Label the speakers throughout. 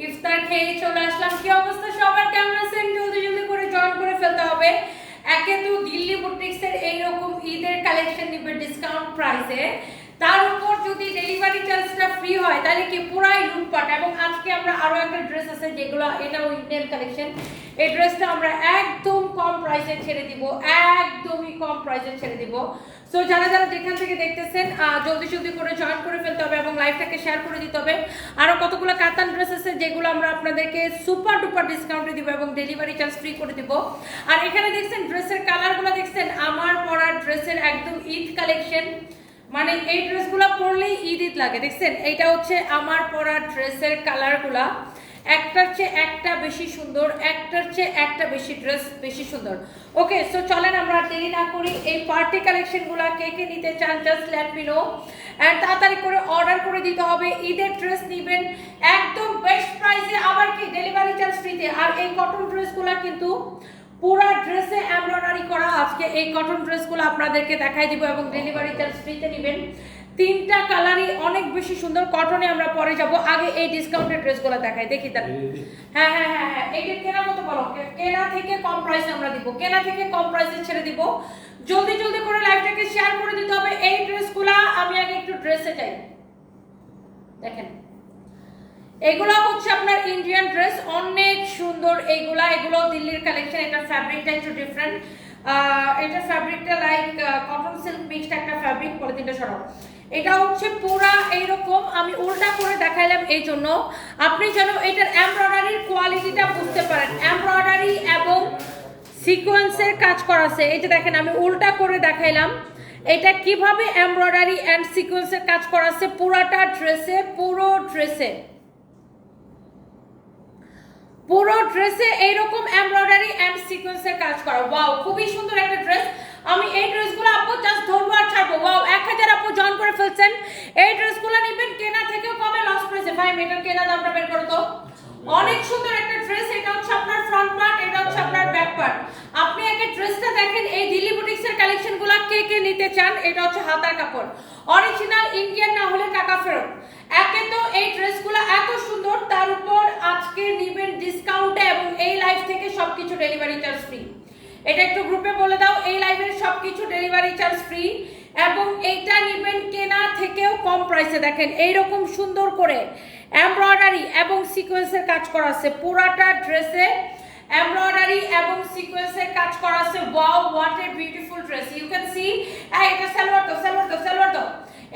Speaker 1: ইফতার খেয়ে চলে আসলাম। কি অবস্থা সবার, কেমন আছেন? জলদি জলদি করে জয়েন করে ফেলতে হবে। একে তো দিল্লি বুটিক্সের এইরকম ঈদের কালেকশন নিবে ডিসকাউন্ট প্রাইসে, তার উপর যদি ডেলিভারি চার্জটা ফ্রি হয় তাহলে কি পুরাই লুটপাট। এবং আজকে আমরা আরো একটা ড্রেস আছে যেগুলো এটাও ইন্ডিয়ান কালেকশন, এই ড্রেসটা আমরা একদম কম প্রাইসে ছেড়ে দিব, একদমই কম প্রাইসে ছেড়ে দিব। সো যারা যারা যেখান থেকে দেখতেছেন জলদি জলদি করে জয়েন করে ফেলতে হবে এবং লাইভটাকে শেয়ার করে দিতে হবে। আরো কতগুলো কাতান ড্রেস আছে যেগুলো আমরা আপনাদেরকে সুপার ডুপার ডিসকাউন্টে দিব এবং ডেলিভারি চার্জ ফ্রি করে দিব। আর এখানে দেখছেন ড্রেসের কালারগুলো, দেখছেন আমার পরা ড্রেসের একদম ঈদ কালেকশন, মানে এই ড্রেসগুলো পরলেই ঈদ ঈদ লাগে। দেখছেন এইটা হচ্ছে আমার পরা ড্রেসের কালারগুলা, একটার চেয়ে একটা বেশি সুন্দর, একটার চেয়ে একটা বেশি ড্রেস বেশি সুন্দর। ওকে, সো চলেন আমরা দেরি না করি, এই পার্টি কালেকশনগুলো কে কে নিতে চান just let me know, and তাড়াতাড়ি করে অর্ডার করে দিতে হবে। ঈদের ড্রেস নেবেন একদম বেস্ট প্রাইসে, আবার কি ডেলিভারি চার্জ ফ্রিতে। আর এই কটন ড্রেসগুলো কিন্তু পুরা ড্রেসে এমব্রয়ডারি করা। আজকে এই কটন ড্রেসগুলো আপনাদেরকে দেখাই দিব এবং ডেলিভারি চার্জ ফ্রিতে নেবেন। তিনটা কালারই অনেক বেশি সুন্দর, কটনে আমরা পরে যাব। আগে এই ডিসকাউন্টেড ড্রেসগুলো দেখাই, দেখি তার। হ্যাঁ হ্যাঁ হ্যাঁ হ্যাঁ, এইটা কেনা কত বলো? কেনা থেকে কম প্রাইসে আমরা দিব, কেনা থেকে কম প্রাইসে ছেড়ে দিব। জলদি জলদি করে লাইভটাকে শেয়ার করে দিতে হবে। এই ড্রেসগুলো আমি আগে একটু ড্রেসে যাই, দেখেন এগুলো হচ্ছে আপনার ইন্ডিয়ান ড্রেস, অনেক সুন্দর এইগুলা। এগুলো দিল্লির কালেকশন, এটা ফ্যাব্রিকটা একটু ডিফারেন্ট। এটা ফ্যাব্রিকটা লাইক কটন সিল্ক মিক্সড একটা ফ্যাব্রিক, পলিথিনটা সরাও। এটা হচ্ছে পুরা এইরকম, আমি উল্টা করে দেখাইলাম এই জন্য আপনি যেন এটার এমব্রয়ডারির কোয়ালিটিটা বুঝতে পারেন। এমব্রয়ডারি এবং সিকোয়েন্সের কাজ করা আছে, এই যে দেখেন আমি উল্টা করে দেখাইলাম এটা কিভাবে এমব্রয়ডারি এন্ড সিকোয়েন্সের কাজ করা আছে পুরাটা ড্রেসে, পুরো ড্রেসে এইরকম এমব্রয়ডারি এন্ড সিকোয়েন্সের কাজ করা। ওয়াও, খুবই সুন্দর একটা ড্রেস। আমি এই ড্রেসগুলো আপু জাস্ট ধরবো আর ছাড়বো। ওয়াও, 1000 আপু জয়েন করে ফেলছেন। এই ড্রেসগুলো নেবেন কেনা থেকেও কমে, লস প্রাইসে। ভাই এটার কেনা দামটা বের করো তো। অনেক সুন্দর একটা ড্রেস, এটা হচ্ছে আপনার ফ্রন্ট পার্ট, এটা হচ্ছে আপনার ব্যাক পার্ট। আপনি আগে ড্রেসটা দেখেন। এই দিল্লি বুটিক্সের কালেকশনগুলো কে কে নিতে চান? এটা হচ্ছে হাতার কাপড়, অরিজিনাল ইন্ডিয়ান না হলে টাকা ফেরত। একে তো এই ড্রেসগুলো এত সুন্দর, তার উপর আজকে নিবেন ডিসকাউন্টে এবং এই লাইভ থেকে সবকিছু ডেলিভারি চার্জ ফ্রি। এটা একটু গ্রুপে বলে দাও, এই লাইভের সবকিছু ডেলিভারি চার্জ ফ্রি এবং এইটা নিবেন কেনা থেকেও কম প্রাইসে। দেখেন এইরকম সুন্দর করে এমব্রয়ডারি এবং সিকোয়েন্সের কাজ করা আছে পুরাটা ড্রেসে, এমব্রয়ডারি এবং সিকোয়েন্সের কাজ করা আছে। Wow, what a beautiful dress, you can see. এটা সালোয়ার দাও, সালোয়ার দাও, সালোয়ার দাও।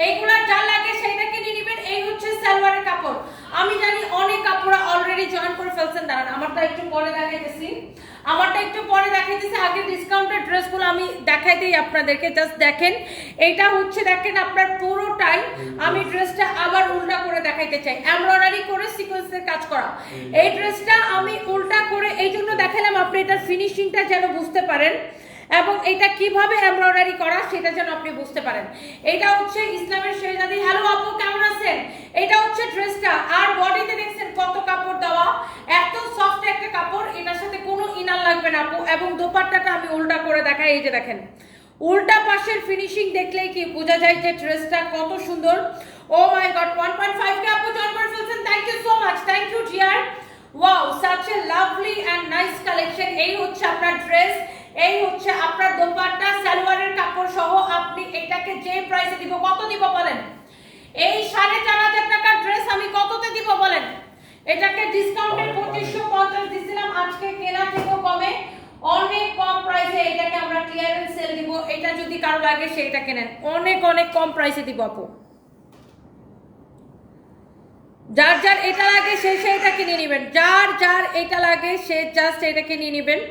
Speaker 1: এইগুলা যা লাগে সেইটা কিনে নেবেন। এই হচ্ছে সালোয়ারের কাপড়। আমি জানি অনেক কাপড়া অলরেডি জয়েন করে ফেলছেন, দাঁড়ান আমারটা একটু পরে দেখাইতেছি, আগে ডিসকাউন্টেড ড্রেসগুলো আমি দেখাই দিই আপনাদেরকে, জাস্ট দেখেন। এইটা হচ্ছে দেখেন আপনার পুরোটাই, আমি ড্রেসটা আবার উল্টা করে দেখাইতে চাই, এমব্রয়ডারি করে সিকোয়েন্সের কাজ করা। এই ড্রেসটা আমি উল্টা করে এই জন্য দেখালাম, আপনি এটার ফিনিশিংটা যেন বুঝতে পারেন এবং এটা কিভাবে এমব্রয়ডারি করা সেটা যেন আপনি বুঝতে পারেন। এটা হচ্ছে ইসলামের শেহজাদি। হ্যালো আপু, কেমন আছেন? এটা হচ্ছে ড্রেসটা, আর বডিতে দেখছেন কত কাপড় দেওয়া, এত সফট একটা কাপড়, এটার সাথে কোনো ইনার লাগবে না আপু। এবং দোপাট্টাটা আমি উল্টা করে দেখাই, এই যে দেখেন উল্টা পাশের ফিনিশিং দেখলেই কি বোঝা যায় যে ড্রেসটা কত সুন্দর। ও মাই গড, 1.5 কে আপু জয়েন করে ফেলছেন, thank you so much, thank you dear. Wow, such a lovely and nice collection. এই হচ্ছে আপনার ড্রেস, এই হচ্ছে আপনার দোপাট্টা, সালোয়ারের কাপড় সহ। আপনি এটাকে যে প্রাইসে দিব, কত দিব বলেন? এই 4500 টাকার ড্রেস আমি কততে দিব বলেন? এটাকে ডিসকাউন্টে 2550 দিছিলাম, আজকে কেনা থেকেও কমে, অনেক কম প্রাইসে এটাকে আমরা ক্লিয়ারেন্স সেল দিব। এটা যদি কারো লাগে সেটা কেনেন, অনেক অনেক কম প্রাইসে দিব আপু। যার যার এটা লাগে সে এটা কিনে নেবেন, যার যার এটা লাগে সে জাস্ট এটাকে নিয়ে নেবেন।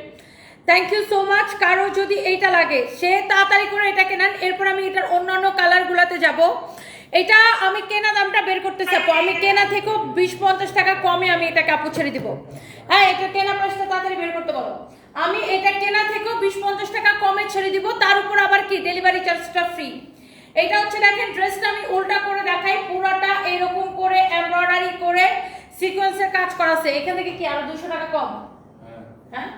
Speaker 1: Thank you so much. কারো যদি এইটা লাগে সে তাড়াতাড়ি করে এটা কেনেন। এরপর আমি এটার অন্যান্য কালারগুলোতে যাব। এটা আমি কেনা দামটা বের করতে চাবো, আমি কেনা থেকেও 20-50 টাকা কমে আমি এটা কাপড় ছেড়ে দিব। হ্যাঁ, এটা কেনা প্রাইসটা তাড়াতাড়ি বের করতে বলো। আমি এটা কেনা থেকেও 20-50 টাকা কমে ছেড়ে দিব, তার উপর আবার কি ডেলিভারি চার্জটা ফ্রি। এটা হচ্ছে দেখেন ড্রেসটা আমি উল্টা করে দেখাই, পুরোটা এরকম করে এমব্রয়ডারি করে সিকোয়েন্সের কাজ করা আছে। এখান থেকে কি আরো 200 টাকা কম? হ্যাঁ,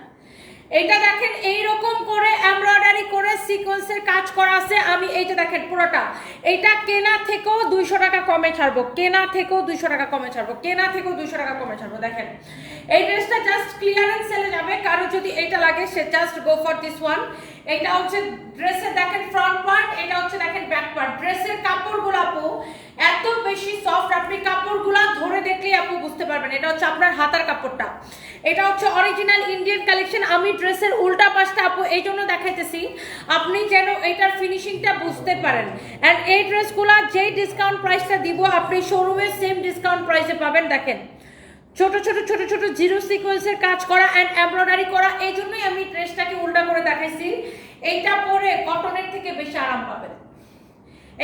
Speaker 1: এটা দেখেন এইরকম করে এমব্রয়ডারি করে সিকোয়েন্সের কাজ করা আছে। আমি এইটা দেখেন পুরোটা, এটা কেনা থেকেও 200 টাকা কমে ছাড়বো, কেনা থেকেও 200 টাকা কমে ছাড়বো, কেনা থেকেও 200 টাকা কমে ছাড়বো। দেখেন এই ড্রেসটা জাস্ট ক্লিয়ারেন্স সেলে যাবে, কারো যদি এটা লাগে সে just go for this one. এটা হচ্ছে ড্রেসের দেখেন ফ্রন্ট পার্ট, এটা হচ্ছে দেখেন ব্যাক পার্ট। ড্রেসের কাপড়গুলো আপু এত বেশি সফট, আপনি কাপড়গুলা ধরে দেখলেই আপু বুঝতে পারবেন। এটা হচ্ছে আপনার হাতার কাপড়টা, এটা হচ্ছে অরিজিনাল ইন্ডিয়ান কালেকশন। আমি ড্রেসের উল্টা পাশটা আপু এই জন্য দেখাইতেছি আপনি যেন এটার ফিনিশিংটা বুঝতে পারেন। এন্ড এই ড্রেসগুলা যেই ডিসকাউন্ট প্রাইসটা দিব আপনি শোরুমে সেম ডিসকাউন্ট প্রাইসে পাবেন। দেখেন ছোট ছোট ছোট ছোট জিরো সিকোয়েন্সের কাজ করা এন্ড এমব্রয়ডারি করা, এই জন্যই আমি ড্রেসটাকে উল্টা করে দেখাইছি। এইটা পরে কটনের থেকে বেশি আরাম পাবেন।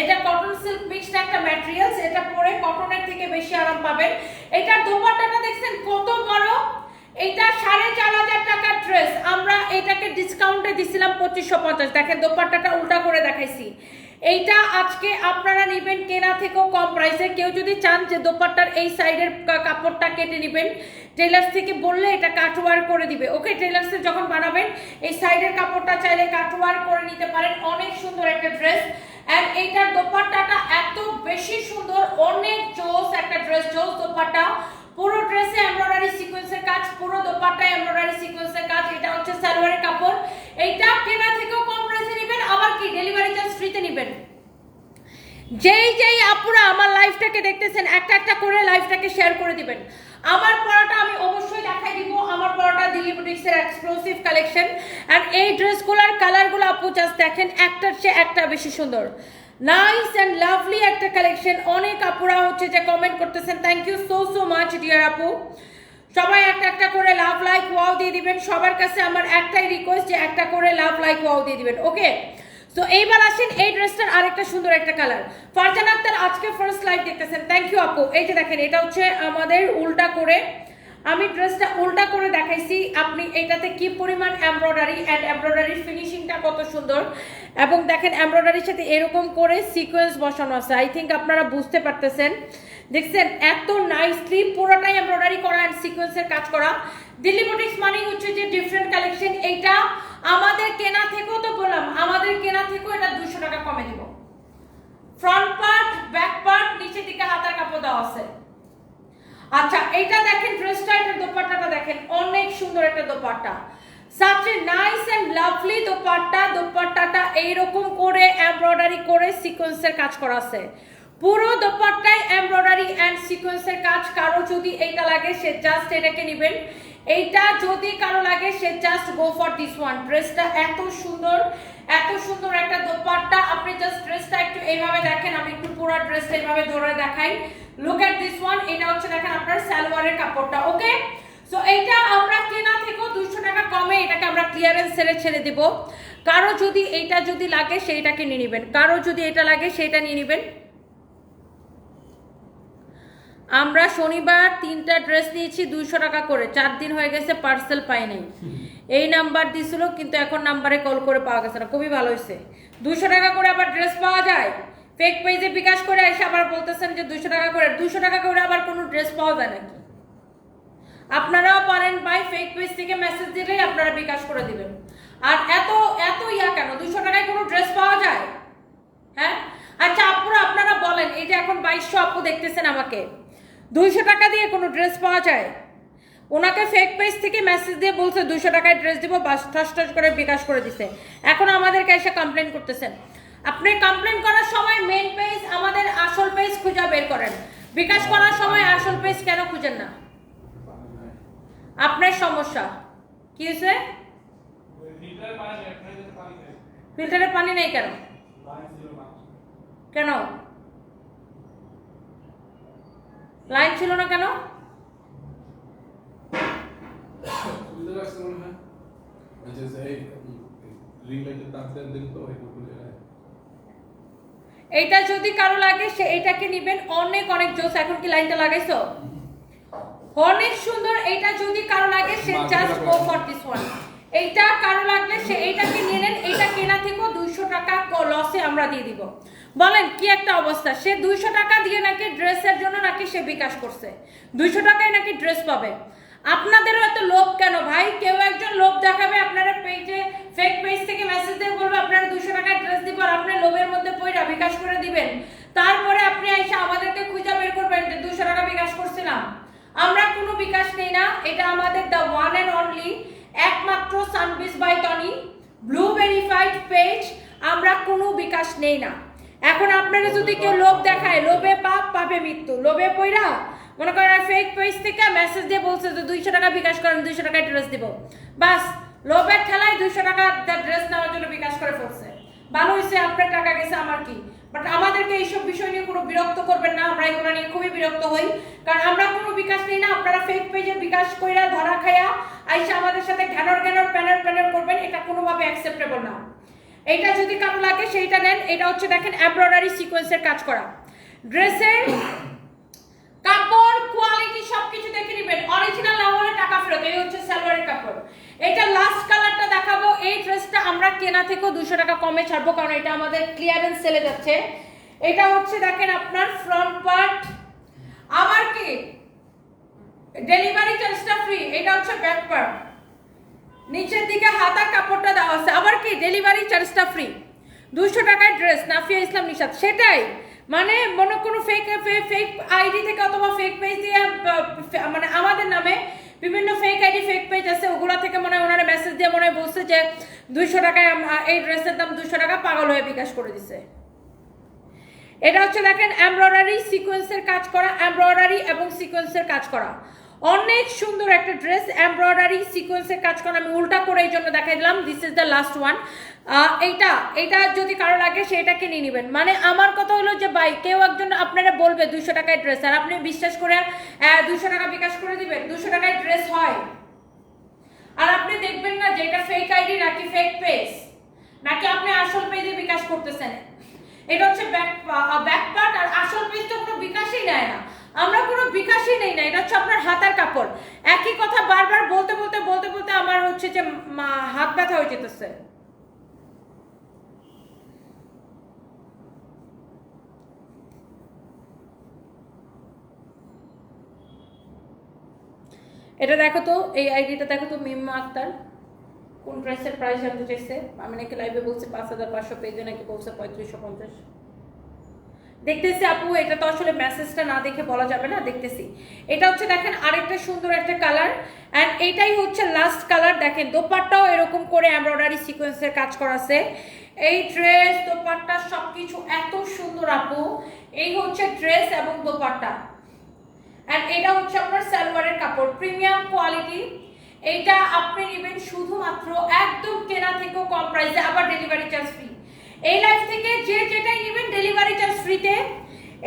Speaker 1: এটা কটন সিল্ক মিক্সড একটা ম্যাটেরিয়ালস, এটা পরে কটনের থেকে বেশি আরাম পাবেন। এটার দোপাট্টাটা দেখছেন কত বড়, এটা 4,500 টাকার ড্রেস আমরা এটাকে ডিসকাউন্টে দিছিলাম 2550। দেখেন দোপাট্টাটা উল্টা করে দেখাইছি। এইটা আজকে আপনারা নেবেন কেনা থেকেও কম প্রাইসে। কেউ যদি চান যে দোপাট্টার এই সাইডের কাপড়টা কেটে নেবেন, টেলার্স থেকে বললে এটা কাটওয়ার করে দিবে। ওকে, টেলার্সে যখন বানাবেন এই সাইডের কাপড়টা চাইলে কাটওয়ার করে নিতে পারেন। অনেক সুন্দর একটা ড্রেস এন্ড এইটার দোপাট্টাটা এত বেশি সুন্দর, অনেক জোস একটা ড্রেস, জোস দোপাট্টা। পুরো ড্রেসে এমব্রয়ডারি সিকোয়েন্সের কাজ, পুরো দোপাট্টায় এমব্রয়ডারি সিকোয়েন্সের কাজ। এটা হচ্ছে সালোয়ারের কাপড়। এইটা কেনা থেকেও কম প্রাইসে নেবেন, আবার কি ডেলিভারি চার্জ ফ্রিতে নেবেন। যেই আপুরা আমার লাইভটাকে দেখতেছেন একটা একটা করে লাইভটাকে শেয়ার করে দিবেন। আমার পরাটা আমি অবশ্যই দেখাই দিব। আমার পরাটা দিল্লি বুটিক্সের এক্সক্লুসিভ কালেকশন এন্ড এই ড্রেসগুলোর কালারগুলো আপু জাস্ট দেখেন একটার চেয়ে একটা বেশি সুন্দর, নাইস এন্ড লাভলি একটা কালেকশন। অনেক আপুরা হচ্ছে যে কমেন্ট করতেছেন, thank you so so much dear আপু। সবাই একটা একটা করে লাভ লাইক ওয়াও দিয়ে দিবেন। সবার কাছে আমার একটাই রিকোয়েস্ট যে একটা করে লাভ লাইক ওয়াও দিয়ে দিবেন। ওকে, তো এইবার আসেন এই ড্রেসটার আরেকটা সুন্দর একটা কালার। ফারজানা আক্তার আজকে ফার্স্ট লাইভ দেখতেছেন, থ্যাংক ইউ আপু। এই যে দেখেন এটা হচ্ছে আমাদের উল্টা করে, আমি ড্রেসটা উল্টা করে দেখাইছি। আপনি এটাতে কি পরিমাণ এমব্রয়ডারি এন্ড এমব্রয়ডারির ফিনিশিংটা কত সুন্দর, এবং দেখেন এমব্রয়ডারির সাথে এরকম করে সিকোয়েন্স বসানো আছে। আই থিঙ্ক আপনারা বুঝতে পারতেছেন, দেখছেন এত নাইসলি পুরোটাই এমব্রয়ডারি করা এন্ড সিকোয়েন্সের কাজ করা। দিল্লি বুটিক্স মানে হচ্ছে যে ডিফারেন্ট কালেকশন। এইটা আমাদের কেনা থেকেও তো বললাম, আমাদের কেনা থেকেও এটা 200 টাকা কমে দিব। ফ্রন্ট পার্ট, ব্যাক পার্ট, নিচে দিকে হাতার কাপড় দেওয়া আছে। আচ্ছা এইটা দেখেন ড্রেসটা, এটার দোপাট্টাটা দেখেন অনেক সুন্দর একটা dupatta, such a nice and lovely dupatta. দোপাট্টাটা এইরকম করে এমব্রয়ডারি করে সিকোয়েন্সের কাজ করা আছে। পুরো দোপাট্টায় এমব্রয়ডারি এন্ড সিকোয়েন্সের কাজ। কারো যদি এইটা লাগে সে জাস্ট এটাকে নেবেন। এইটা যদি কারো লাগে সে just go for this one. ড্রেসটা এত সুন্দর, এত সুন্দর একটা দোপাট্টা। আপনি জাস্ট ড্রেসটা একটু এইভাবে দেখেন, আমি একটু পুরো ড্রেসটা এইভাবে ধরে দেখাই। Look at this one. এটা হচ্ছে দেখেন আপনার সালোয়ারের কাপড়টা। ওকে, সো এইটা আমরা কেনা থেকেও 200 টাকা কমে এটাকে আমরা ক্লিয়ারেন্স সেলে ছেড়ে দেব। কারো যদি এইটা যদি লাগে সেইটাকে নিয়ে নেবেন, কারো যদি এটা লাগে সেইটা নিয়ে নেবেন। আমরা শনিবার 3টা ড্রেস নিয়েছি 200 টাকা করে, 4 দিন হয়ে গেছে পার্সেল পাই নাই। এই নাম্বার দিছিল কিন্তু এখন নাম্বারে কল করে পাওয়া গেছে না। খুবই ভালো হয়েছে, 200 টাকা করে আবার ড্রেস পাওয়া যায়। ফেক পেজে বিকাশ করে এসে আবার বলতেছেন যে 200 টাকা করে, 200 টাকা করে আবার কোনো ড্রেস পাওয়া যায় নাকি? আপনারাও পারেন ভাই, ফেক পেজ থেকে মেসেজ দিলেই আপনারা বিকাশ করে দিবেন। আর এত এত ইয়া কেন, 200 টাকায় কোনো ড্রেস পাওয়া যায়? হ্যাঁ আচ্ছা আপুরা আপনারা বলেন, এই যে এখন 2200 আপু দেখতেছেন আমাকে, 200 টাকা দিয়ে কোনো ড্রেস পাওয়া যায়? ওনাকে ফেক পেজ থেকে মেসেজ দিয়ে বলছে 200 টাকায় ড্রেস দিব, বাস ঠস ঠস করে বিকাশ করে দিছে। এখন আমাদেরকে এসে কমপ্লেন করতেছেন। আপনি কমপ্লেন করার সময় মেইন পেজ আমাদের আসল পেজ খুঁজে বের করেন, বিকাশ করার সময় আসল পেজ কেন খুঁজেন না? আপনার সমস্যা কি হয়েছে? ফিল্টারে পানি নেই কেন? কেন লাইন ছিল না কেন? এইটা যদি কারো লাগে সে এইটাকে নেবেন, অনেক অনেক জোস। এখন কি লাইনটা লাগাইছো? অনেক সুন্দর। এইটা যদি কারো লাগে সে just go for this one. এইটা কারো লাগলে সে এইটাকে নিয়ে নেন। এইটা কেনা থেকেও 200 টাকা লসে আমরা দিয়ে দিব। বলেন কি একটা অবস্থা! সে 200 টাকা দিয়ে নাকি ড্রেসের জন্য নাকি সে বিকাশ করছে, 200 টাকায় নাকি ড্রেস পাবে। আপনাদেরও এত লোভ কেন ভাই? কেউ একজন লোভ দেখাবে, আপনারা পেজে ফেক পেজ থেকে মেসেজ দিয়ে বলবে আপনারা 200 টাকায় ড্রেস দিব, আর আপনি লোভের মধ্যে পয়রা বিকাশ করে দিবেন। তারপরে আপনি এসে আমাদেরকে খুঁজে বের করবেন যে 200 টাকা বিকাশ করছিলাম। আমরা কোনো বিকাশ নেই না, এটা আমাদের দ্য ওয়ান অ্যান্ড অনলি একমাত্র সানবিজ by Tony Blue verified page. আমরা কোনো বিকাশ নেই না। এখন আপনারা যদি কেউ লোভ দেখায়, লোভে পাপ পাবে মৃত্যু, লোভে পয়রা মনে করেন ফেক পেজ থেকে মেসেজ দিয়ে বলছে যে 200 টাকা বিকাশ করেন, 200 টাকায় ড্রেস দিব, বাস লোভের ঠেলায় 200 টাকা ড্রেস নেওয়ার জন্য বিকাশ করে ফেলছে। ভালো হয়েছে, আপনার টাকা গেছে, আমার কি। বাট আমাদেরকে এইসব বিষয় নিয়ে কোনো বিরক্ত করবেন না, আমরা এগুলো নিয়ে খুবই বিরক্ত হই, কারণ আমরা কোনো বিকাশ নেই না। আপনারা ফেক পেজে বিকাশ কইরা ধরা খায়া আইসা আমাদের সাথে ঘ্যানর প্যানার করবেন, এটা কোনোভাবে অ্যাকসেপ্টেবল না। এইটা যদি কারো লাগে সেইটা নেন। এটা হচ্ছে দেখেন এমব্রয়ডারি সিকোয়েন্সের কাজ করা ড্রেসের কাপড় কোয়ালিটি সবকিছু দেখে নেবেন, অরিজিনাল না হলে টাকা ফেরত। এই হচ্ছে সালোয়ারের কাপড়। এটা লাস্ট কালারটা দেখাবো। এই ড্রেসটা আমরা কেনা থেকেও 200 টাকা কমে ছাড়বো, কারণ এটা আমাদের ক্লিয়ারেন্স সেলে যাচ্ছে। এটা হচ্ছে দেখেন আপনার ফ্রন্ট পার্ট, আবার কি ডেলিভারি চার্জটা ফ্রি। এটা হচ্ছে ব্যাক পার্ট, নিচের দিকে হাতার কাপড়টা দেওয়া আছে, আবার কি ডেলিভারি চার্জটা ফ্রি। 200 টাকায় ড্রেস, নাফিয়া ইসলাম নিশাত। সেটাই মানে মনে কোনো ফেক আইডি থেকে অথবা ফেক পেজ দিয়ে মানে আমাদের নামে বিভিন্ন ফেক আইডি ফেক পেজ আছে, ওগুলা থেকে মনে হয় ওনারা মেসেজ দিয়ে মনে হয় বলছে যে 200 টাকায় এই ড্রেসের দাম 200 টাকা, পাগল হয়ে বিকাশ করে দিছে। এটা হচ্ছে দেখেন এমব্রয়ডারি সিকোয়েন্সের কাজ করা, এমব্রয়ডারি এবং সিকোয়েন্সের কাজ করা, অনেক সুন্দর একটা ড্রেস। এমব্রয়ডারি সিকোয়েন্সের কাজ করা, আমি উল্টা করে এই জন্য দেখাই দিলাম। This is the last one. এইটা যদি কারো লাগে সেটাকে নিয়ে নেবেন। মানে আমার কথা হলো যে ভাই কেউ একজন আপনারা বলবে 200 টাকায় ড্রেস, আর আপনি বিশ্বাস করে 200 টাকা বিকাশ করে দিবেন। 200 টাকায় ড্রেস হয়, আর আপনি দেখবেন না যে এটা ফেক আইডি নাকি ফেক পেজ, নাকি আপনি আসল পেজে বিকাশ করতেছেন। এটা হচ্ছে ব্যাক পার্ট, আর আসল পেজ তো কোনো বিকাশই নেয় না, আমরা কোনো বিকাশই নেই না। এটা হচ্ছে আপনার হাতার কাপড়। একই কথা বারবার বলতে আমার হচ্ছে যে হাত ব্যথা হয়ে যেতেছে। এটা দেখো তো, এই আইডিটা দেখো তো, মিম্মা আক্তার কোন ড্রেসের প্রাইস জানতে চাইছে। আমি নাকি লাইভে বলছি 5500, পেজে নাকি বলছে 3550। দেখতেছি আপু, এটা তো আসলে মেসেজটা না দেখে বলা যাবে না, দেখতেছি। এটা হচ্ছে দেখেন আরেকটা সুন্দর একটা কালার, এন্ড এইটাই হচ্ছে লাস্ট কালার। দেখেন দোপাট্টাও এরকম করে এমব্রয়ডারি সিকোয়েন্সের কাজ করা আছে। এই ড্রেস দোপাট্টা সবকিছু এত সুন্দর আপু। এই হচ্ছে ড্রেস এবং দোপাট্টা, এন্ড এটা হচ্ছে আপনার সালোয়ারের কাপড়, প্রিমিয়াম কোয়ালিটি। এইটা আপনি নেবেন শুধুমাত্র একদম কেনা থেকেও কম প্রাইসে, আবার ডেলিভারি চার্জ ফ্রি। এই লাইফ থেকে যে যেটাই নেবেন ডেলিভারি চার্জ ফ্রিতে।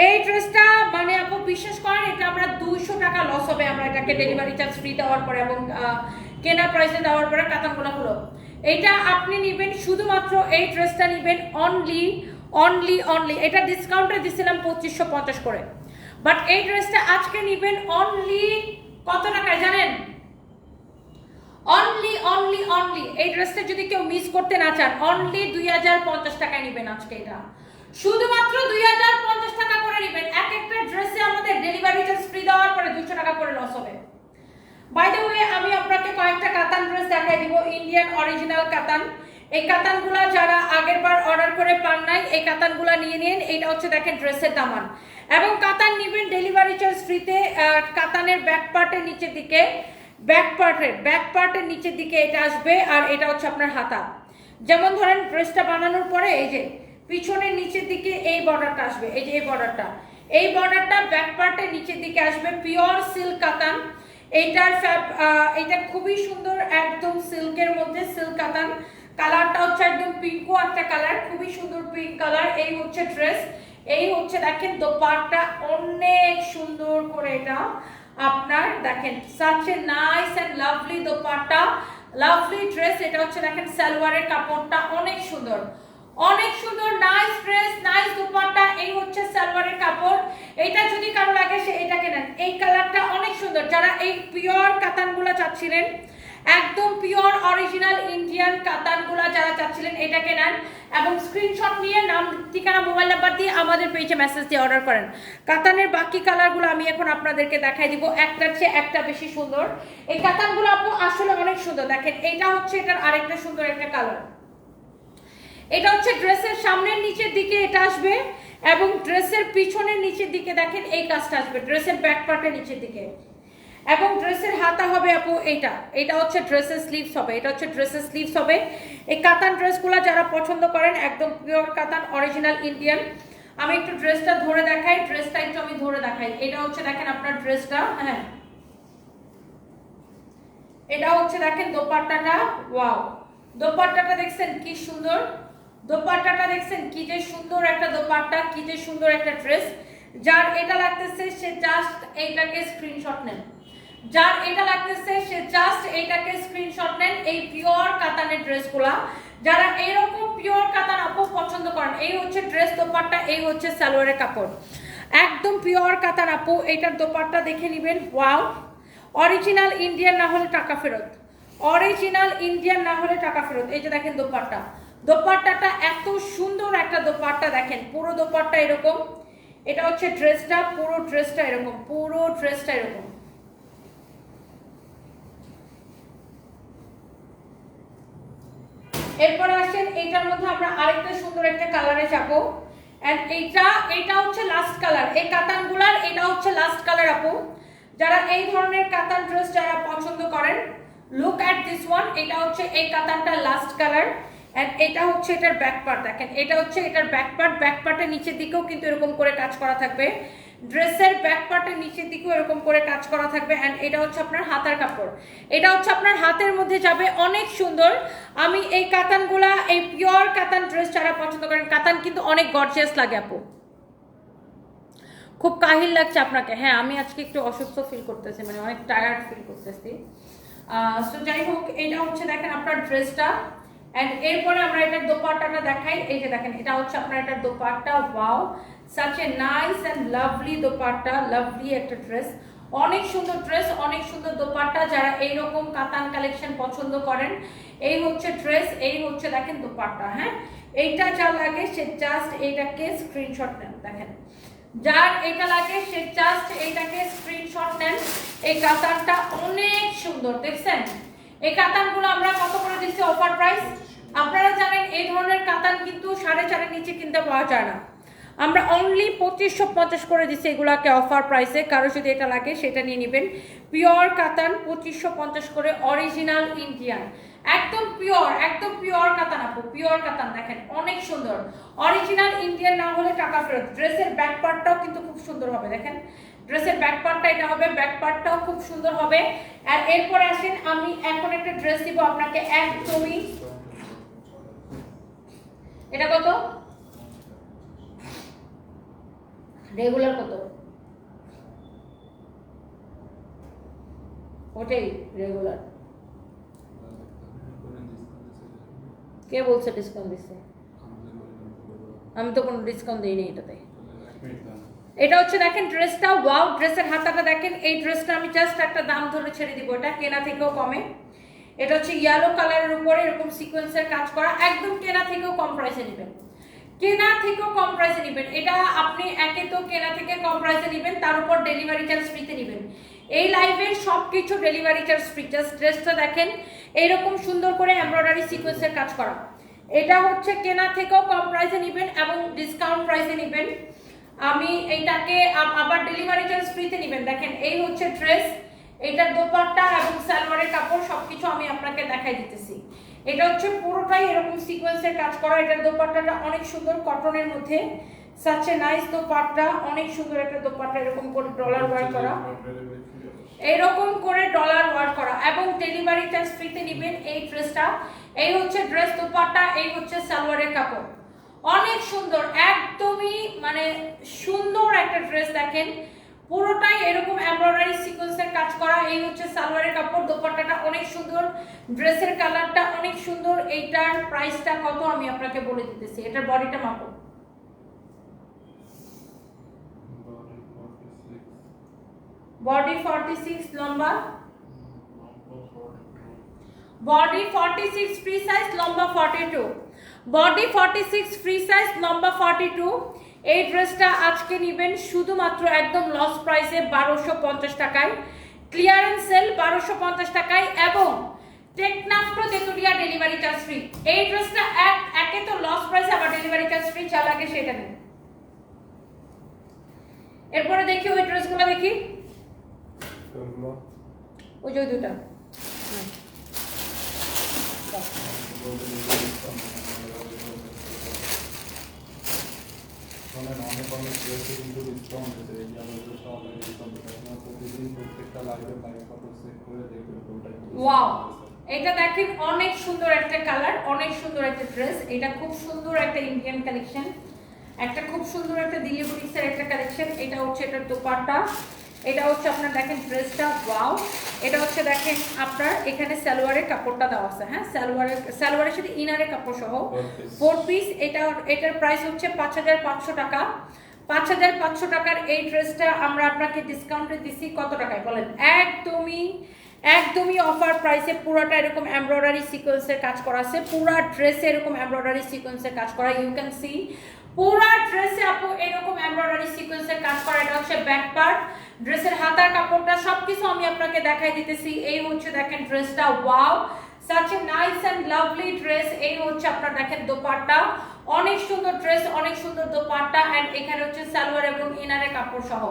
Speaker 1: এই ড্রেসটা মানে আপু বিশ্বাস করেন, এটা আমরা 200 টাকা লস হবে আমরা এটাকে ডেলিভারি চার্জ ফ্রি দেওয়ার পরে এবং কেনা প্রাইসে দেওয়ার পরে কাতানগুলো হলো। এইটা আপনি নেবেন শুধুমাত্র, এই ড্রেসটা নেবেন অনলি এটা ডিসকাউন্টে দিছিলাম 2550 করে, বাট এই ড্রেসটা আজকে নেবেন অনলি কত টাকায় জানেন? অনলি এই ড্রেসটা যদি কেউ মিস করতে না চান, অনলি 2050 টাকায় নেবেন আজকে। এটা শুধুমাত্র 2050 টাকা করে নেবেন। এক একটা ড্রেসে আমাদের ডেলিভারি চার্জ ফ্রি দেওয়ার পরে 200 টাকা করে লস হবে। বাই দ্য ওয়ে আমি আপনাকে কয়েকটা কাতান ড্রেস দেখাই দিব, ইন্ডিয়ান অরিজিনাল কাতান। এই কাতানগুলা যারা আগের বার অর্ডার করে পান নাই, এই কাতানগুলা নিয়ে নিন। এটা হচ্ছে দেখেন ড্রেসের দামান, এবং কাতান নেবেন ডেলিভারি চার্জ ফ্রিতে। কাতানের ব্যাক পার্টের নিচের দিকে, ব্যাক পার্টের নিচের দিকে এটা আসবে, আর এটা হচ্ছে আপনার হাতা। যেমন ধরেন ড্রেসটা বানানোর পরে এই যে পিছনের নিচের দিকে এই বর্ডারটা আসবে, এই যে এই বর্ডারটা ব্যাক পার্টের নিচের দিকে আসবে, পিওর সিল্ক কাতান। এটা খুবই সুন্দর, একদম সিল্কের মধ্যে সিল্ক কাতান। কালারটা হচ্ছে একদম পিঙ্কো একটা কালার, খুবই সুন্দর পিঙ্ক কালার। এই হচ্ছে ড্রেস, এই হচ্ছে দেখেন দোপাট্টা অনেক সুন্দর করে। এটা আপনার দেখেন such a nice and lovely dupatta, lovely dress. এটা হচ্ছে দেখেন সালোয়ারের কাপড়টা অনেক সুন্দর, নাইস ড্রেস, নাইস দোপাট্টা। এই হচ্ছে সালোয়ারের কাপড়। এটা যদি কারো লাগে সে এটাকে নেন। এই কালারটা অনেক সুন্দর, যারা এই পিওর কাতানগুলো চাচ্ছিলেন একদম পিওর অরিজিনাল ইন্ডিয়ান কাতানগুলো যারা চাচ্ছিলেন এটাকে নেন এবং স্ক্রিনশট নিয়ে নাম ঠিকানা মোবাইল নাম্বার দিয়ে আমাদের পেজে মেসেজ দিয়ে অর্ডার করেন। কাতানের বাকি কালারগুলো আমি এখন আপনাদেরকে দেখাই দিব, একটার চেয়ে একটা বেশি সুন্দর। এই কাতানগুলো আপু আসলে অনেক সুন্দর। দেখেন এটা হচ্ছে এটার আরেকটা সুন্দর একটা কালার। এটা হচ্ছে ড্রেসের সামনের নিচের দিকে এটা আসবে এবং ড্রেসের পিছনের নিচের দিকে দেখেন এই কাজটা আসবে, ড্রেসের ব্যাক পার্টের নিচের দিকে। এবং ড্রেসের হাতা হবে আপু এটা হচ্ছে ড্রেসের স্লিভস হবে, এটা হচ্ছে ড্রেসের স্লিভস হবে। এই কাতান ড্রেসগুলো যারা পছন্দ করেন একদম পিওর কাতান অরিজিনাল ইন্ডিয়ান। আমি একটু ড্রেসটা ধরে দেখাই, ড্রেসটা একটু আমি ধরে দেখাই। এটা হচ্ছে দেখেন আপনার ড্রেসটা, হ্যাঁ এটা হচ্ছে দেখেন দোপাট্টাটা, ওয়াও দোপাট্টাটা দেখছেন কি সুন্দর, দোপাট্টাটা দেখছেন কি যে সুন্দর একটা দোপাট্টা, কি যে সুন্দর একটা ড্রেস। যার এটা লাগতেছে সে জাস্ট এইটাকে স্ক্রিনশট নেন, যার এটা লাগতেছে সে জাস্ট এইটাকে স্ক্রিনশট নেন। এই পিওর কাতানের ড্রেসগুলা যারা এইরকম পিওর কাতান আপু পছন্দ করেন, এই হচ্ছে ড্রেস দোপাট্টা, এই হচ্ছে সালোয়ারের কাপড়, একদম পিওর কাতান আপু। এইটার দোপাট্টা দেখে নেবেন, ওয়াও অরিজিনাল ইন্ডিয়ান না হলে টাকা ফেরত, অরিজিনাল ইন্ডিয়ান না হলে টাকা ফেরত। এই যে দেখেন দোপাট্টা, দোপাট্টাটা এত সুন্দর একটা দোপাট্টা, দেখেন পুরো দোপাট্টা এরকম। এটা হচ্ছে ড্রেসটা, পুরো ড্রেসটা এরকম, পুরো ড্রেসটা এরকম। এরপরে আসেন এইটার মধ্যে আমরা আরেকটা সুন্দর একটা কালারে যাবো। এন্ড এইটা হচ্ছে লাস্ট কালার এই কাতানগুলার, এটা হচ্ছে লাস্ট কালার আপু। যারা এই ধরনের কাতান ড্রেস যারা পছন্দ করেন, লুক অ্যাট দিস ওয়ান। এটা হচ্ছে এই কাতানটার লাস্ট কালার এন্ড এটা হচ্ছে এটার ব্যাক পার্ট। দেখেন এটা হচ্ছে এটার ব্যাক পার্ট, ব্যাক পার্টের নিচের দিকেও কিন্তু এরকম করে কাজ করা থাকবে, ড্রেসের ব্যাক পার্টের নিচের দিকেও এরকম করে কাজ করা থাকবে। এন্ড এটা হচ্ছে আপনার হাতার কাপড়, এটা হচ্ছে আপনার হাতের মধ্যে যাবে, অনেক সুন্দর। আমি এই কাতানগুলা, এই পিওর কাতান ড্রেস যারা পছন্দ করেন, কাতান কিন্তু অনেক গর্জিয়াস লাগে আপু। খুব কাহিল লাগছে আপনাকে? হ্যাঁ আমি আজকে একটু অসুস্থ ফিল করতেছি, মানে অনেক টায়ার্ড ফিল করতেছি। সো যাই হোক, এটা হচ্ছে দেখেন আপনার ড্রেসটা এন্ড এরপরে আমরা এটার দোপাট্টাটা দেখাই। এই যে দেখেন এটা হচ্ছে আপনার এটার dupatta, wow such a nice and lovely dupatta, lovely একটা ড্রেস, অনেক সুন্দর ড্রেস, অনেক সুন্দর দোপাট্টা। যারা এইরকম কাতান কালেকশন পছন্দ করেন, এই হচ্ছে ড্রেস, এই হচ্ছে দেখেন দোপাট্টা। হ্যাঁ এইটা যা লাগে সে জাস্ট এইটাকে স্ক্রিনশট নেন। দেখেন যার এটা লাগে সে জাস্ট এইটাকে স্ক্রিনশট নেন। এই কাতানটা অনেক সুন্দর, দেখছেন? এই কাতানগুলো আমরা কত করে দিচ্ছি অফার প্রাইস? আপনারা জানেন এই ধরনের কাতান কিন্তু 4.5 নিচে কিনতে পাওয়া যায় না, আমরা অনলি 2550 করে দিচ্ছি এগুলাকে অফার প্রাইসে। কারো যদি এটা লাগে সেটা নিয়ে নেবেন। পিওর কাতান 2550 করে, অরিজিনাল ইন্ডিয়ান, একদম পিওর কাতান আপু, পিওর কাতান। দেখেন অনেক সুন্দর, অরিজিনাল ইন্ডিয়ান না হলে টাকা ফেরত। ড্রেসের ব্যাক পার্টটাও কিন্তু খুব সুন্দর হবে, দেখেন ড্রেসের ব্যাক পার্টটা এটা হবে, ব্যাক পার্টটাও খুব সুন্দর হবে। আর এরপর আসেন আমি এখন একটা ড্রেস দিব আপনাকে, একদমই এটা কত রেগুলার, কত ওটাই রেগুলার। কে বলছে ডিসকাউন্ট দিচ্ছে? আমি তো কোনো ডিসকাউন্ট দিইনি এটাতে। এটা হচ্ছে দেখেন ড্রেসটা, ওয়াও ড্রেসের হাতাটা দেখেন। এই ড্রেসটা আমি জাস্ট একটা দাম ধরে ছেড়ে দিব, এটা কেনা থেকেও কমে। এটা হচ্ছে ইয়েলো কালারের উপরে এরকম সিকোয়েন্সের কাজ করা, একদম কেনা থেকেও কম প্রাইসে নেবেন, কেনা থেকেও কম প্রাইসে নেবেন। এটা আপনি একে তো কেনা থেকে কম প্রাইসে নেবেন, তার উপর ডেলিভারি চার্জ ফ্রিতে নেবেন। এই লাইভের সবকিছু ডেলিভারি চার্জ ফ্রি। জাস্ট ড্রেসটা দেখেন এইরকম সুন্দর করে এমব্রয়ডারি সিকোয়েন্সের কাজ করা। এটা হচ্ছে কেনা থেকেও কম প্রাইসে নেবেন এবং ডিসকাউন্ট প্রাইসে নেবেন। আমি এইটাকে আবার ডেলিভারি চার্জ ফ্রিতে নেবেন। দেখেন এই হচ্ছে ড্রেস, এটার দোপাট্টা এবং সালোয়ারের কাপড় সবকিছু আমি আপনাকে দেখাই দিতেছি। এটা হচ্ছে পুরোটাই এরকম সিকোয়েন্সের কাজ করা। এটার দোপাট্টাটা অনেক সুন্দর, কটনের মধ্যে, সাচ এ নাইস দোপাট্টা, অনেক সুন্দর একটা দোপাট্টা, এরকম করে ডলার ওয়ার্ক করা, এরকম করে ডলার ওয়ার্ক করা এবং ডেলিভারি চার্জ ফ্রিতে নেবেন এই ড্রেসটা। এই হচ্ছে ড্রেস দোপাট্টা, এই হচ্ছে সালোয়ারের কাপড়, অনেক সুন্দর, একদমই মানে সুন্দর একটা ড্রেস। দেখেন পুরোটাই এরকম এমব্রয়ডারি সিকোয়েন্সের কাজ করা। এই হচ্ছে সালোয়ারের কাপড়, দোপাট্টাটা অনেক সুন্দর, ড্রেসের কালারটা অনেক সুন্দর। এইটার প্রাইসটা কত আমি আপনাকে বলে দিতেছি। এটার বডিটা মাপো, বডি 46, লম্বা বডি 46 ফ্রি সাইজ, লম্বা 42, বডি 46 ফ্রি সাইজ, লম্বা 42। এই ড্রেসটা আজকে নেবেন শুধুমাত্র একদম লস প্রাইসে 1250 টাকায়, ক্লিয়ারেন্স সেল 1250 টাকায়, এবং Teknaf to Tetulia delivery charge free. এই ড্রেসটা একে তো লস প্রাইসে, আবার ডেলিভারি চার্জ ফ্রি, যা লাগে সেটা নেন। এরপরে দেখি ওই ড্রেসগুলো, দেখি ওই যে দুটা ওয়াও, এটা দেখেন অনেক সুন্দর একটা কালার, অনেক সুন্দর একটা ড্রেস। এটা খুব সুন্দর একটা ইন্ডিয়ান কালেকশন, একটা খুব সুন্দর একটা দিল্লি বুটিক্সের একটা কালেকশন। এটা হচ্ছে এটার দোপাট্টা, এটা হচ্ছে আপনার দেখেন ড্রেসটা, ওয়াও। এটা হচ্ছে দেখেন আপনার এখানে সালোয়ারের কাপড়টা দেওয়া আছে, হ্যাঁ সালোয়ারের সাথে ইনারের কাপড় সহ 4 পিস। এটার প্রাইস হচ্ছে 5500 টাকা। 5500 টাকার এই ড্রেসটা আমরা আপনাকে ডিসকাউন্টে দিছি কত টাকায় বলেন? একদমই অফার প্রাইসে। পুরোটা এরকম এমব্রয়ডারি সিকোয়েন্সের কাজ করা আছে, পুরো ড্রেসে এরকম এমব্রয়ডারি সিকোয়েন্সের কাজ করা, ইউ ক্যান সি পুরো ড্রেসে আপু এরকম এমব্রয়ডারি সিকোয়েন্সের কাজ করা। এটা হচ্ছে ব্যাক পার্ট, ড্রেসের হাতার কাপড়টা সবকিছু আমি আপনাকে দেখাই দিতেছি। এই হচ্ছে দেখেন ড্রেসটা, wow, such a nice and lovely dress. এই হচ্ছে আপনার দেখেন দোপাট্টা, অনেক সুন্দর ড্রেস, অনেক সুন্দর দোপাট্টা, এন্ড এখানে হচ্ছে সালোয়ার এবং ইনারের কাপড় সহ।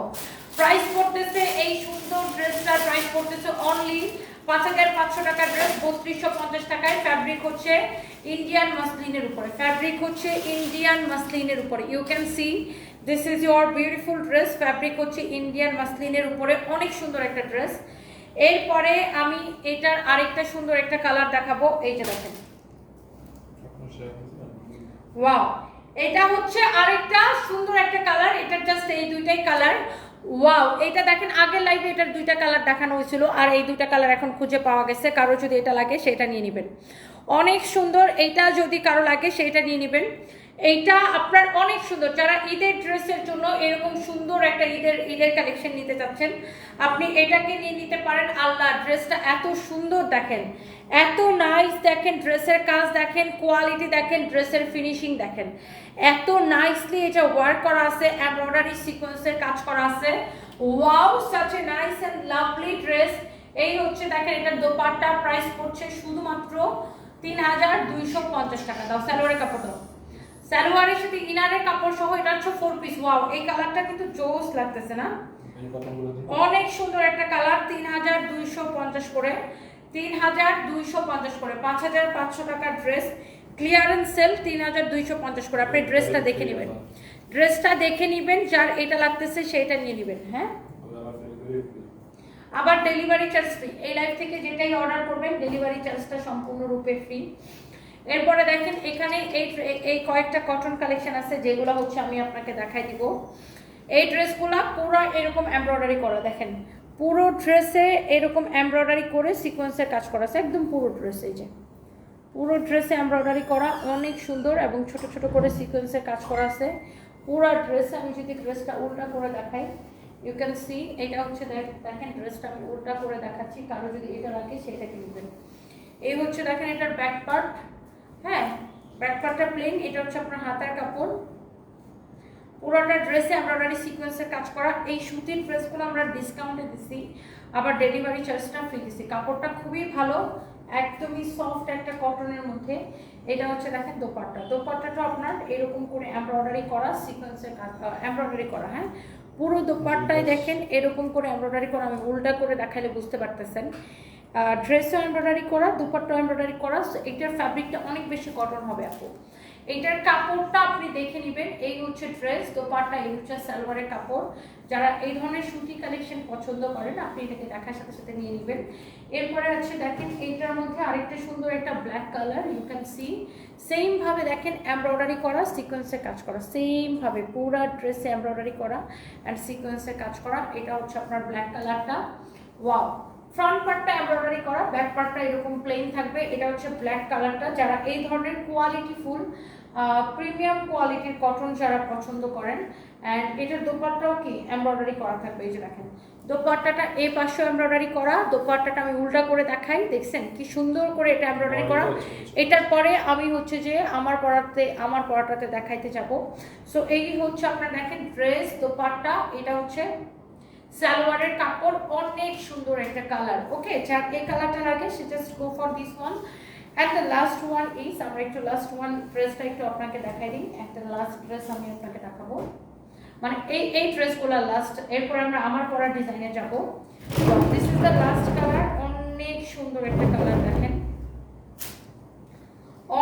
Speaker 1: প্রাইস পড়তেছে এই সুন্দর ড্রেসটার প্রাইস পড়তেছে অনলি 5500 টাকার ড্রেস 3250 টাকায়। ফ্যাব্রিক হচ্ছে ইন্ডিয়ান মাসলিনের উপরে, ফ্যাব্রিক হচ্ছে ইন্ডিয়ান মাসলিনের উপরে, you can see this is your beautiful dress. Fabric হচ্ছে ইন্ডিয়ান মাসলিনের উপরে, অনেক সুন্দর একটা ড্রেস। এরপরে আমি এটার আরেকটা সুন্দর একটা কালার দেখাবো, এই যে দেখেন, ওয়াও, এটা হচ্ছে আরেকটা সুন্দর একটা কালার। এটার জাস্ট এই দুইটাই কালার, ওয়াও। এটা দেখেন আগের লাইভে এটার দুইটা কালার দেখানো হয়েছিল, আর এই দুইটা কালার এখন খুঁজে পাওয়া গেছে। কারো যদি এটা লাগে সেটা নিয়ে নেবেন, অনেক সুন্দর। এইটা যদি কারো লাগে সেটা নিয়ে নেবেন, এইটা আপনার অনেক সুন্দর। যারা ঈদের ড্রেসের জন্য এরকম সুন্দর একটা ঈদের কালেকশন নিতে চাচ্ছেন, আপনি এটাকে নিয়ে নিতে পারেন। আল্লাহ, ড্রেসটা এত সুন্দর দেখেন, এত নাইস দেখেন, ড্রেসের কাজ দেখেন, কোয়ালিটি দেখেন, ড্রেসের ফিনিশিং দেখেন, এত নাইসলি এটা ওয়ার্ক করা আছে, এমব্রয়ডারি সিকোয়েন্সের কাজ করা আছে, wow, such a nice and lovely dress. এই হচ্ছে দেখেন এটার দোপাট্টা, প্রাইস পড়ছে শুধুমাত্র 3250 টাকা। দাও সালোয়ারের কাপড় দাও, সালোয়ারের সাথে ইনারের কাপড় সহ। এটা হচ্ছে 4 পিস, ওয়াও, এই কালারটা কিন্তু জোস লাগতেছে না? অনেক সুন্দর একটা কালার। 3250 করে, 3250 করে, 5500 টাকার ড্রেস, ক্লিয়ারেন্স সেল 3250 করে। আপনি ড্রেসটা দেখে নেবেন, ড্রেসটা দেখে নেবেন, যার এটা লাগতেছে সেটা নিয়ে নেবেন। হ্যাঁ, আবার ডেলিভারি চার্জ ফ্রি। এই লাইভ থেকে যেটাই অর্ডার করবেন ডেলিভারি চার্জটা সম্পূর্ণরূপে ফ্রি। এরপরে দেখেন এখানে এই কয়েকটা কটন কালেকশন আছে, যেগুলো হচ্ছে আমি আপনাকে দেখাই দিব। এই ড্রেসগুলো পুরো এরকম এমব্রয়ডারি করা, দেখেন পুরো ড্রেসে এরকম এমব্রয়ডারি করে সিকোয়েন্সের কাজ করা আছে, একদম পুরো ড্রেস, এই যে পুরো ড্রেসে এমব্রয়ডারি করা, অনেক সুন্দর, এবং ছোট ছোট করে সিকোয়েন্সের কাজ করা আছে পুরো ড্রেসে। আমি যদি ড্রেসটা উল্টা করে দেখাই, ইউ ক্যান সি, এটা হচ্ছে দেখেন ড্রেসটা আমি উল্টা করে দেখাচ্ছি, কারো যদি এটা লাগে সেটা কিনবেন। এই হচ্ছে দেখেন এটার ব্যাক পার্ট, হ্যাঁ ব্যাক পার্টটা প্লেন। এটা হচ্ছে আপনার হাতার কাপড়, পুরোটা ড্রেসে এমব্রয়ডারি সিকোয়েন্সের কাজ করা। এই সুতির ড্রেসগুলো আমরা ডিসকাউন্টে দিচ্ছি, আবার ডেলিভারি চার্জটা ফ্রি দিচ্ছি। কাপড়টা খুবই ভালো, একদমই সফট একটা কটনের মধ্যে। এটা হচ্ছে দেখেন দোপাট্টা, দোপাট্টাটা আপনার এরকম করে এমব্রয়ডারি করা, সিকোয়েন্সের কাজ এমব্রয়ডারি করা, হ্যাঁ পুরো দোপাট্টায় দেখেন এরকম করে এমব্রয়ডারি করা। আমি উল্টা করে দেখালে বুঝতে পারতেছেন। ড্রেসও এমব্রয়ডারি করা, দুপাট্টা এমব্রয়ডারি করা। এটার ফ্যাব্রিকটা অনেক বেশি কটন হবে আপু। এটার কাপড়টা আপনি দেখে নেবেন। এই হচ্ছে ড্রেস, দোপাট্টা, এই হচ্ছে সালোয়ারের কাপড়। যারা এই ধরনের সুতি কালেকশন পছন্দ করেন আপনি এটাকে দেখার সাথে সাথে নিয়ে নেবেন। এরপরে হচ্ছে দেখেন এইটার মধ্যে আরেকটা সুন্দর একটা black colour, you can see same ভাবে দেখেন এমব্রয়ডারি করা, সিকোয়েন্সের কাজ করা, সেম ভাবে পুরো ড্রেসে এমব্রয়ডারি করা অ্যান্ড সিকোয়েন্সের কাজ করা। এটা হচ্ছে আপনার ব্ল্যাক কালারটা, ওয়াও। ফ্রন্ট পার্টটা এমব্রয়ডারি করা, ব্যাক পার্টটা এরকম প্লেন থাকবে। এটা হচ্ছে ব্ল্যাক কালারটা। যারা এই ধরনের কোয়ালিটি ফুল প্রিমিয়াম কোয়ালিটির কটন যারা পছন্দ করেন, অ্যান্ড এটার দোপাট্টাও কি এমব্রয়ডারি করা থাকবে, এই যে দেখেন দোপাট্টাটা এই পাশে এমব্রয়ডারি করা, দোপাট্টাটা আমি উল্টা করে দেখাই, দেখছেন কি সুন্দর করে এটা এমব্রয়ডারি করা। এটার পরে আমি হচ্ছে যে আমার পরাটাতে দেখাইতে যাব। সো এই হচ্ছে আপনারা দেখেন ড্রেস, দোপাট্টা, এটা হচ্ছে সালোয়ারের কাপড়, অনেক সুন্দর একটা কালার। ওকে, যার এই কালারটা লাগে সে just go for this one. And the last one is, আমরা একটু লাস্ট ওয়ান ড্রেসটা একটু আপনাকে দেখাই দিই। একটা লাস্ট ড্রেস আমি আপনাকে দেখাবো, মানে এই ড্রেসগুলো লাস্ট, এরপর আমরা আমার পরা ডিজাইনে যাব। This is the last colour, অনেক সুন্দর একটা কালার দেখেন,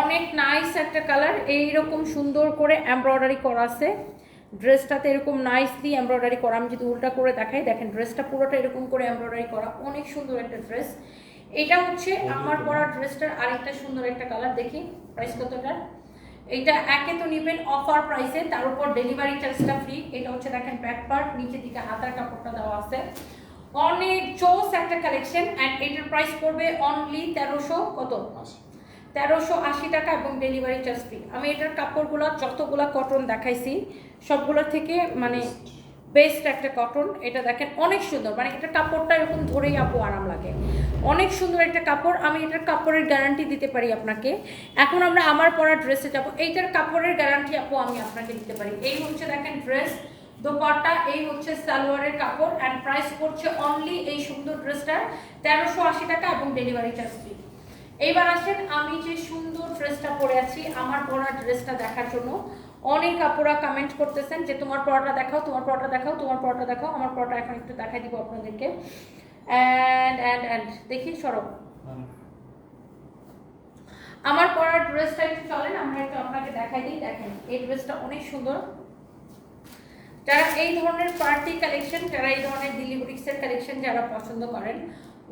Speaker 1: অনেক নাইস একটা কালার। এইরকম সুন্দর করে এমব্রয়ডারি করা আছে ড্রেসটাতে, এরকম নাইসলি এমব্রয়ডারি করা। আমি যদি উল্টা করে দেখাই, দেখেন ড্রেসটা পুরোটা এরকম করে এমব্রয়ডারি করা, অনেক সুন্দর একটা ড্রেস। এটা হচ্ছে আমার পরা ড্রেসটার আরেকটা সুন্দর একটা কালার। দেখি প্রাইস কতটা। এইটা একে তো নেবেন অফার প্রাইসে, তার উপর ডেলিভারি চার্জটা ফ্রি। এটা হচ্ছে দেখেন ব্যাক পার্ট, নিচের দিকে হাতার কাপড়টা দেওয়া আছে, অনেক চোস একটা কালেকশন। অ্যান্ড এটার প্রাইস পড়বে অনলি 1300 কত 1380 টাকা এবং ডেলিভারি চার্জ ফ্রি। আমি এটার কাপড়গুলো যতগুলো কটন দেখাইছি সবগুলো থেকে মানে বেস্ট একটা কটন। এটা দেখেন অনেক সুন্দর, মানে এটা কাপড়টা এরকম ধরেই আপু আরাম লাগে, অনেক সুন্দর একটা কাপড়। আমি এটার কাপড়ের গ্যারান্টি দিতে পারি আপনাকে। এখন আমরা আমার পরা ড্রেসে যাব, এইটার কাপড়ের গ্যারান্টি আপু আমি আপনাকে দিতে পারি। এই হচ্ছে দেখেন ড্রেস, দোপাট্টা, এই হচ্ছে সালোয়ারের কাপড়। অ্যান্ড প্রাইস পড়ছে অনলি এই সুন্দর ড্রেসটার 1380 টাকা এবং ডেলিভারি চার্জ ফ্রি। এইবার আসেন, আমি যে সুন্দর ড্রেসটা পরে আছি, আমার পরা ড্রেসটা দেখার জন্য অনেক আপুরা কমেন্ট করতেছেন যে তোমার পরাটা দেখাও, তোমার পরাটা দেখাও, তোমার পরাটা দেখাও। আমার পরাটা এখন একটু দেখাই দিব আপনাদেরকে। অ্যান্ড দেখি সরব আমার পরার ড্রেসটা একটু চলেন আমরা একটু আপনাকে দেখাই দিই। দেখেন এই ড্রেসটা অনেক সুন্দর। যারা এই ধরনের পার্টি কালেকশন, যারা এই ধরনের দিল্লি বুটিক্সের কালেকশন যারা পছন্দ করেন,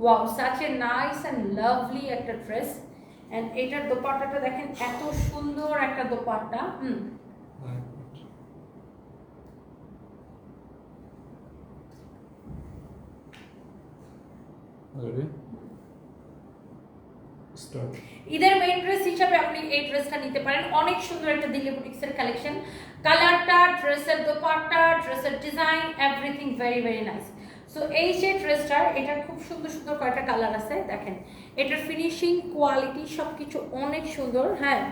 Speaker 1: wow such a nice and lovely একটা ড্রেস। অ্যান্ড এটার দোপাট্টাটা দেখেন, এত সুন্দর একটা দোপাট্টা। ঈদের মেইন ড্রেস হিসাবে আপনি এই ড্রেসটা নিতে পারেন, অনেক সুন্দর একটা দিল্লি বুটিক্সের কালেকশন। কালারটা, ড্রেসের দোপাট্টা, ড্রেসের design, everything very very nice. So এই যে ড্রেসটার, এটার খুব সুন্দর সুন্দর কয়েকটা কালার আছে দেখেন, এটার ফিনিশিং কোয়ালিটি সব কিছু অনেক সুন্দর। হ্যাঁ,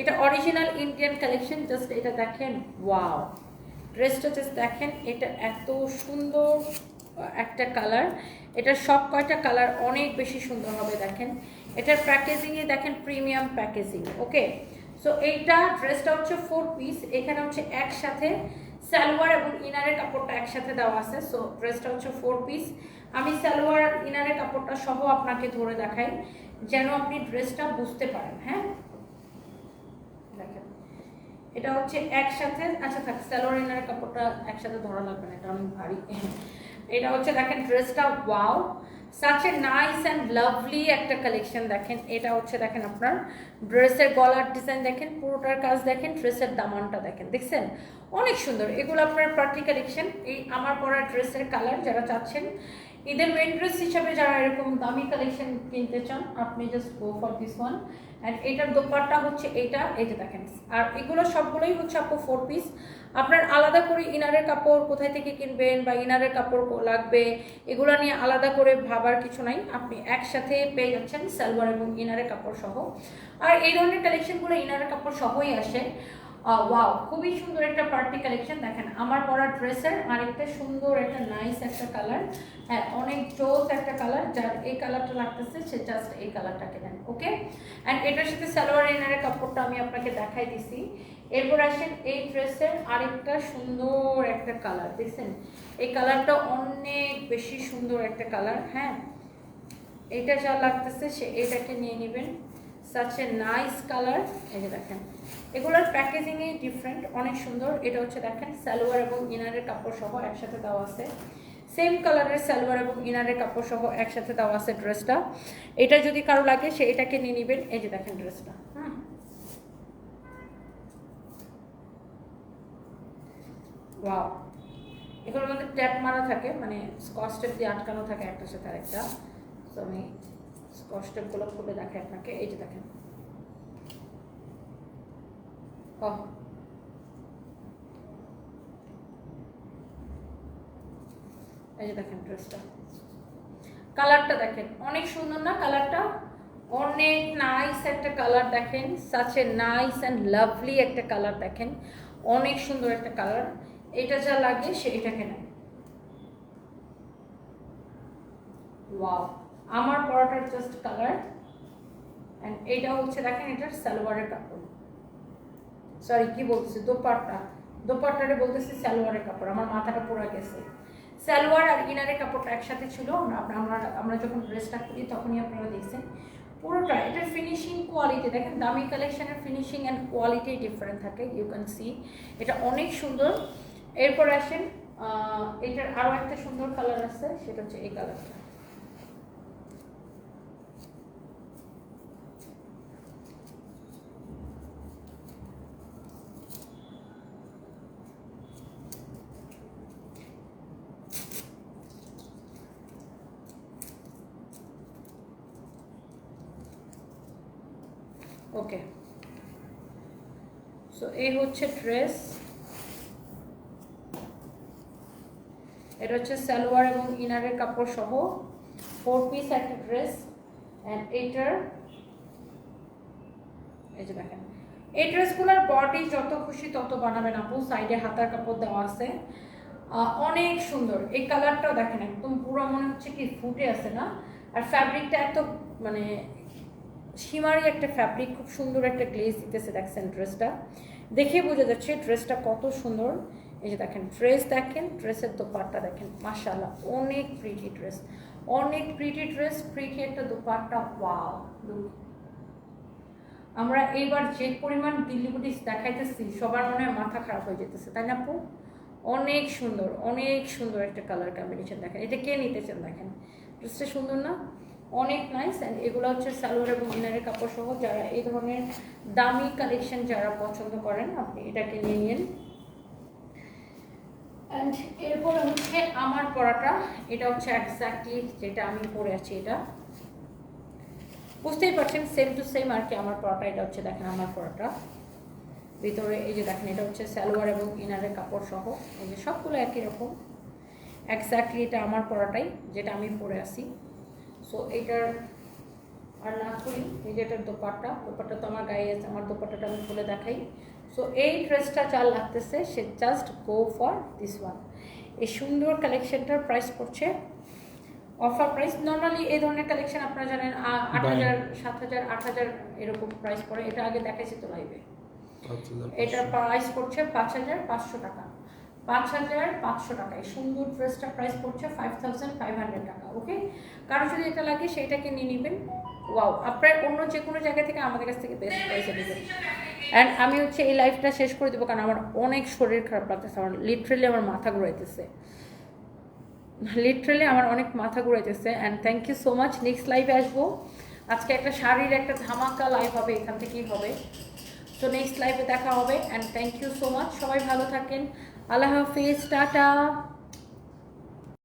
Speaker 1: এটা অরিজিনাল ইন্ডিয়ান কালেকশন। জাস্ট এটা দেখেন, ওয়াও ড্রেসটা জাস্ট দেখেন, এটা এত সুন্দর একটা কালার। এটার সব কয়টা কালার অনেক বেশি সুন্দর হবে দেখেন। এটার প্যাকেজিংয়ে দেখেন প্রিমিয়াম প্যাকেজিং। ওকে, সো এইটা ড্রেসটা হচ্ছে 4 পিস, এখানে হচ্ছে একসাথে সালোয়ার এবং ইনারের কাপড়টা একসাথে দেওয়া আছে। সো ড্রেসটা হচ্ছে 4 পিস। আমি সালোয়ার আর ইনারের কাপড়টা সহ আপনাকে ধরে দেখাই যেন আপনি ড্রেসটা বুঝতে পারেন। হ্যাঁ দেখেন, এটা হচ্ছে একসাথে, আচ্ছা থাক, সালোয়ার ইনারের কাপড়টা একসাথে ধরা লাগবে না, এটা অনেক ভারী। এটা হচ্ছে দেখেন ড্রেসটা, wow such a nice and lovely একটা কালেকশন। দেখেন এটা হচ্ছে দেখেন আপনার ড্রেসের গলার ডিজাইন দেখেন, পুরোটার কাজ দেখেন, ড্রেসের দামানটা দেখেন, দেখছেন অনেক সুন্দর। এগুলো আপনার পার্টি কালেকশন। এই আমার পরা ড্রেসের কালার যারা চাচ্ছেন ঈদের মেন ড্রেস হিসাবে, যারা এরকম দামি কালেকশন কিনতে চান, আপনি just go for this one. And এটার দোপাট্টা হচ্ছে এইটা, এই যে দেখেন। আর এগুলো সবগুলোই হচ্ছে আপু 4 পিস। আপনার আলাদা করে ইনারের কাপড় কোথায় থেকে কিনবেন বা ইনারের কাপড় লাগবে এগুলো নিয়ে আলাদা করে ভাবার কিছু নাই, আপনি একসাথে পেয়ে যাচ্ছেন সালোয়ার এবং ইনারের কাপড় সহ। আর এই ধরনের কালেকশনগুলো ইনারের কাপড় সহই আসে। ওয়াও, খুবই সুন্দর একটা পার্টি কালেকশন। দেখেন আমার পরা ড্রেসের আরেকটা সুন্দর একটা নাইস একটা কালার, হ্যাঁ অনেক জোস একটা কালার। যার এই কালারটা লাগতেছে সে জাস্ট এই কালারটাকে নেন। ওকে, অ্যান্ড এটার সাথে সালোয়ার ইনারের কাপড়টা আমি আপনাকে দেখাই দিছি। এরপর আসেন এই ড্রেসের আরেকটা সুন্দর একটা কালার, দেখছেন এই কালারটা অনেক বেশি সুন্দর একটা কালার। হ্যাঁ, এটা যা লাগতেছে সে এটাকে নিয়ে নেবেন, সাচ এ নাইস কালার। এই যে দেখেন এগুলোর প্যাকেজিংয়ে ডিফারেন্ট, অনেক সুন্দর। এটা হচ্ছে দেখেন সালোয়ার এবং ইনারের কাপড় সহ একসাথে দেওয়া আছে, সেম কালারের সালোয়ার এবং ইনারের কাপড় সহ একসাথে দেওয়া আছে ড্রেসটা। এটা যদি কারো লাগে সে এটাকে নিয়ে নেবেন। এই যে দেখেন ড্রেসটা, ওয়াও, এগুলোর মধ্যে ট্যাপ মারা থাকে, মানে স্কচ টেপ দিয়ে আটকানো থাকে একটার সাথে আরেকটা। তো আমি স্কচ টেপগুলো খুলে দেখাই আপনাকে। এই যে দেখেন, এই যে দেখেন ড্রেসটা, কালারটা দেখেন অনেক সুন্দর না? কালারটা অনেক নাইস একটা কালার দেখেন, such a nice and lovely একটা কালার দেখেন, অনেক সুন্দর একটা কালার। এটা যা লাগে সে এটাকে নেয়। ওয়াও, আমার পরাটার জাস্ট কালার। অ্যান্ড এটা হচ্ছে দেখেন এটার সালোয়ারের কাপড়, সরি কি বলতেছি, দোপাট্টারে বলতেছি সালোয়ারের কাপড়, আমার মাথাটা পুরো গেছে। সালোয়ার আর ইনারের কাপড়টা একসাথে ছিল, আমরা যখন ড্রেসটা করি তখনই আপনারা দেখছেন পুরোটা। এটার ফিনিশিং কোয়ালিটি দেখেন, দামি কালেকশনের ফিনিশিং অ্যান্ড কোয়ালিটি ডিফারেন্ট থাকে, ইউ ক্যান সি। এটা অনেক সুন্দর। এরপর আসেন এটার আরও একটা সুন্দর কালার আছে, সেটা হচ্ছে এই কালারটা। ওকে, সো এই হচ্ছে ড্রেস, এটা হচ্ছে সালোয়ার এবং ইনারের কাপড় সহ 4 পিস একটা ড্রেস। অ্যান্ড এইটার এই যে দেখেন, এই ড্রেসগুলোর বডি যত খুশি তত বানাবেন আপু, সাইডে হাতার কাপড় দেওয়া আছে, অনেক সুন্দর। এই কালারটাও দেখেন একদম পুরো মনে হচ্ছে কি ফুটে আছে না? আর ফ্যাব্রিকটা এত মানে শিমারি একটা ফ্যাব্রিক, খুব সুন্দর একটা গ্লেজ দিতেছে দেখছেন। ড্রেসটা দেখে বোঝা যাচ্ছে ড্রেসটা কত সুন্দর। এই যে দেখেন ড্রেস, দেখেন ড্রেসের দোপাট্টা দেখেন, মাশাআল্লাহ অনেক প্রিটি ড্রেস, অনেক প্রিটি ড্রেস, প্রিটি একটা দোপাট্টা। ওয়াও, আমরা এইবার যে পরিমাণ দিল্লি বুটিক্স দেখাইতেছি সবার মনে হয় মাথা খারাপ হয়ে যেতেছে, তাই না আপু? অনেক সুন্দর, অনেক সুন্দর একটা কালার কম্বিনেশন দেখেন। এটা কে নিতেছেন দেখেন, ড্রেসটা সুন্দর না? অনেক নাইস। অ্যান্ড এগুলো হচ্ছে সালোয়ার এবং ইনারের কাপড় সহ। যারা এই ধরনের দামি কালেকশন যারা পছন্দ করেন আপনি এটাকে নিয়ে নিন। অ্যান্ড এরপরে হচ্ছে আমার পরাটা, এটা হচ্ছে এক্স্যাক্টলি যেটা আমি পরে আছি, এটা বুঝতেই পারছেন সেম টু সেম আর কি আমার পরাটা। এটা হচ্ছে দেখেন আমার পরাটা, ভিতরে এই যে দেখেন এটা হচ্ছে সালোয়ার এবং ইনারের কাপড় সহ, এই যে সবগুলো একই রকম এক্স্যাক্টলি। এটা আমার পরাটাই যেটা আমি পরে আসি। সো এইটার আর না করি, এই যে এটার দোপাট্টা তো আমার গায়ে আছে, আমার দোপাট্টাটা আমি খুলে দেখাই। সো এই ড্রেসটা যা লাগতেছে সে just go for this one. এই সুন্দর কালেকশনটার প্রাইস পড়ছে অফার প্রাইস। নর্মালি এই ধরনের কালেকশন আপনারা জানেন 8,000, 7,000, 8,000 এরকম প্রাইস পড়ে। এটা আগে দেখাইছি তো লাইভে। এটার প্রাইস পড়ছে 5,500 টাকা, 5,500 টাকা। এই সুন্দর ড্রেসটার প্রাইস পড়ছে 5,500 টাকা। ওকে, কারো যদি এটা লাগে সেইটাকে নিয়ে নেবেন। ওয়াও, আপনার অন্য যে কোনো জায়গা থেকে আমাদের কাছ থেকে বেস্ট প্রাইসে নেবেন। অ্যান্ড আমি হচ্ছে এই লাইফটা শেষ করে দেবো, কারণ আমার অনেক শরীর খারাপ লাগতেছে, আমার লিটারেলি আমার মাথা ঘুরাইতেছে, লিটারেলি আমার অনেক মাথা ঘুরাইতেছে। And thank you so much. Next লাইভে আসবো, আজকে একটা শাড়ির একটা ধামাকা লাইভ হবে, এখান থেকেই হবে। তো নেক্সট লাইভে দেখা হবে। And thank you so much, সবাই ভালো থাকেন, আল্লাহ হাফিজ, টাটা।